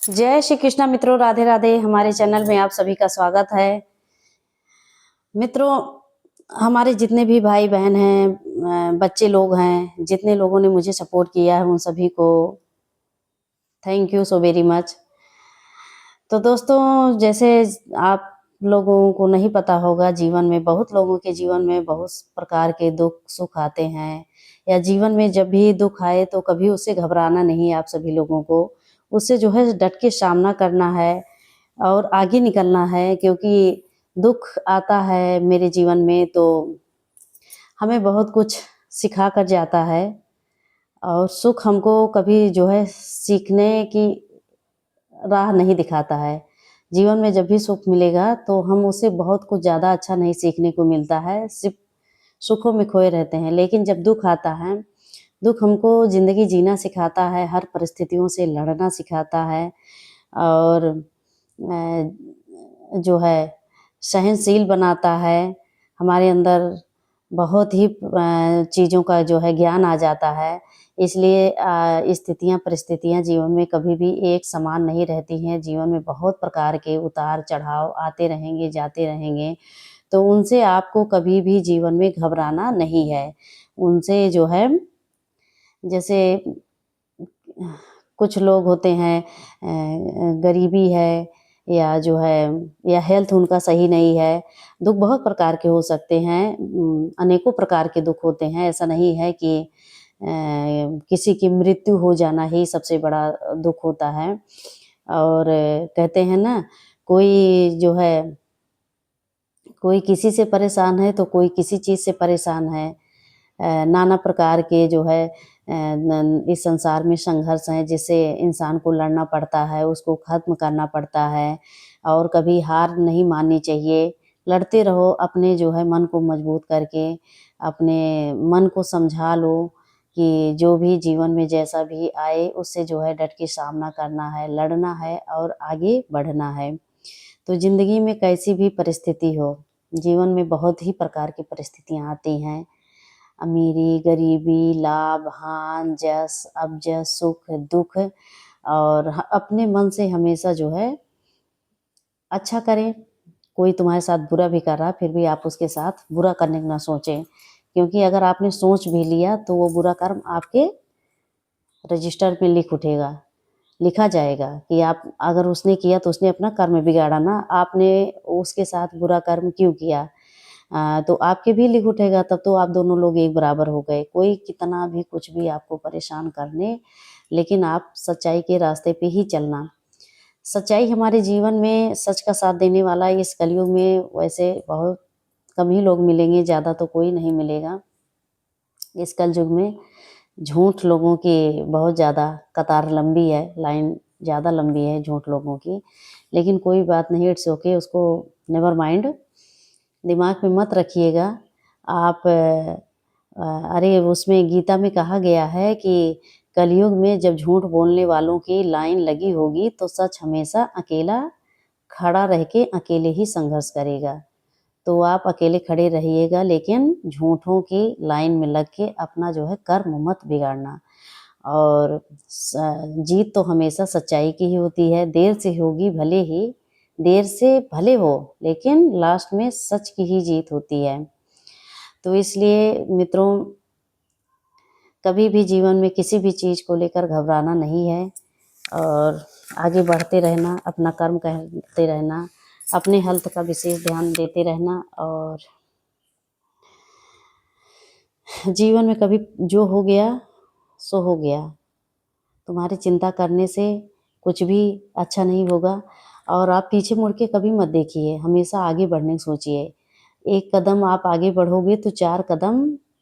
जय श्री कृष्णा मित्रों, राधे राधे। हमारे चैनल में आप सभी का स्वागत है। मित्रों, हमारे जितने भी भाई बहन हैं, बच्चे लोग हैं, जितने लोगों ने मुझे सपोर्ट किया है, उन सभी को thank you so very much. तो दोस्तों, जैसे आप लोगों को नहीं पता होगा, जीवन में बहुत लोगों के जीवन में बहुत प्रकार के दुख सुख आते हैं, या जीवन में जब भी दुख आए तो कभी उससे घबराना नहीं है। आप सभी लोगों को उससे जो है डट के सामना करना है और आगे निकलना है, क्योंकि दुख आता है मेरे जीवन में तो हमें बहुत कुछ सिखा कर जाता है, और सुख हमको कभी जो है सीखने की राह नहीं दिखाता है। जीवन में जब भी सुख मिलेगा तो हम उससे बहुत कुछ ज़्यादा अच्छा नहीं सीखने को मिलता है, सिर्फ सुखों में खोए रहते हैं। लेकिन जब दुख आता है, दुख हमको ज़िंदगी जीना सिखाता है, हर परिस्थितियों से लड़ना सिखाता है, और जो है सहनशील बनाता है। हमारे अंदर बहुत ही चीज़ों का जो है ज्ञान आ जाता है। इसलिए स्थितियाँ परिस्थितियाँ जीवन में कभी भी एक समान नहीं रहती हैं। जीवन में बहुत प्रकार के उतार चढ़ाव आते रहेंगे, जाते रहेंगे, तो उनसे आपको कभी भी जीवन में घबराना नहीं है। उनसे जो है, जैसे कुछ लोग होते हैं, गरीबी है, या जो है या हेल्थ उनका सही नहीं है। दुख बहुत प्रकार के हो सकते हैं, अनेकों प्रकार के दुख होते हैं। ऐसा नहीं है कि किसी की मृत्यु हो जाना ही सबसे बड़ा दुख होता है। और कहते हैं ना, कोई जो है, कोई किसी से परेशान है तो कोई किसी चीज़ से परेशान है। नाना प्रकार के जो है इस संसार में संघर्ष हैं, जिससे इंसान को लड़ना पड़ता है, उसको ख़त्म करना पड़ता है, और कभी हार नहीं माननी चाहिए। लड़ते रहो, अपने जो है मन को मजबूत करके, अपने मन को समझा लो कि जो भी जीवन में जैसा भी आए उससे जो है डट के सामना करना है, लड़ना है और आगे बढ़ना है। तो ज़िंदगी में कैसी भी परिस्थिति हो, जीवन में बहुत ही प्रकार की परिस्थितियाँ आती हैं। अमीरी, गरीबी, लाभ, हानि, जस, अबजस, सुख, दुख, और अपने मन से हमेशा जो है अच्छा करें। कोई तुम्हारे साथ बुरा भी कर रहा, फिर भी आप उसके साथ बुरा करने का ना सोचें, क्योंकि अगर आपने सोच भी लिया तो वो बुरा कर्म आपके रजिस्टर में लिखा जाएगा कि आप, अगर उसने किया तो उसने अपना कर्म बिगाड़ा ना, आपने उसके साथ बुरा कर्म क्यों किया। तो आपके भी लिख उठेगा, तब तो आप दोनों लोग एक बराबर हो गए। कोई कितना भी कुछ भी आपको परेशान करने, लेकिन आप सच्चाई के रास्ते पे ही चलना। सच्चाई हमारे जीवन में, सच का साथ देने वाला इस कलयुग में वैसे बहुत कम ही लोग मिलेंगे, ज़्यादा तो कोई नहीं मिलेगा। इस कलयुग में झूठ लोगों की बहुत ज़्यादा कतार लंबी है, लाइन ज़्यादा लंबी है झूठ लोगों की। लेकिन कोई बात नहीं, इट्स ओके, उसको नेवर माइंड, दिमाग में मत रखिएगा आप। अरे उसमें गीता में कहा गया है कि कलयुग में जब झूठ बोलने वालों की लाइन लगी होगी तो सच हमेशा अकेला खड़ा रह के अकेले ही संघर्ष करेगा। तो आप अकेले खड़े रहिएगा, लेकिन झूठों की लाइन में लग के अपना जो है कर्म मत बिगाड़ना। और जीत तो हमेशा सच्चाई की ही होती है। देर से होगी भले ही, देर से भले हो, लेकिन लास्ट में सच की ही जीत होती है। तो इसलिए मित्रों, कभी भी जीवन में किसी भी चीज़ को लेकर घबराना नहीं है, और आगे बढ़ते रहना, अपना कर्म करते रहना, अपने हेल्थ का विशेष ध्यान देते रहना। और जीवन में कभी जो हो गया सो हो गया, तुम्हारी चिंता करने से कुछ भी अच्छा नहीं होगा। और आप पीछे मुड़ के कभी मत देखिए, हमेशा आगे बढ़ने की सोचिए। एक कदम आप आगे बढ़ोगे तो 4 कदम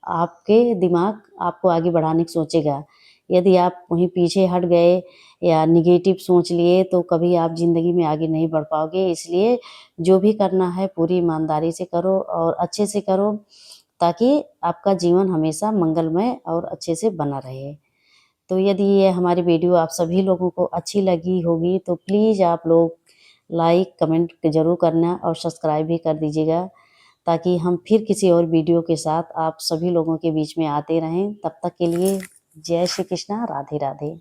आपके दिमाग आपको आगे बढ़ाने की सोचेगा। यदि आप वहीं पीछे हट गए या नेगेटिव सोच लिए तो कभी आप ज़िंदगी में आगे नहीं बढ़ पाओगे। इसलिए जो भी करना है पूरी ईमानदारी से करो और अच्छे से करो, ताकि आपका जीवन हमेशा मंगलमय और अच्छे से बना रहे। तो यदि ये हमारी वीडियो आप सभी लोगों को अच्छी लगी होगी तो प्लीज़ आप लोग लाइक कमेंट ज़रूर करना और सब्सक्राइब भी कर दीजिएगा, ताकि हम फिर किसी और वीडियो के साथ आप सभी लोगों के बीच में आते रहें। तब तक के लिए जय श्री कृष्णा, राधे राधे।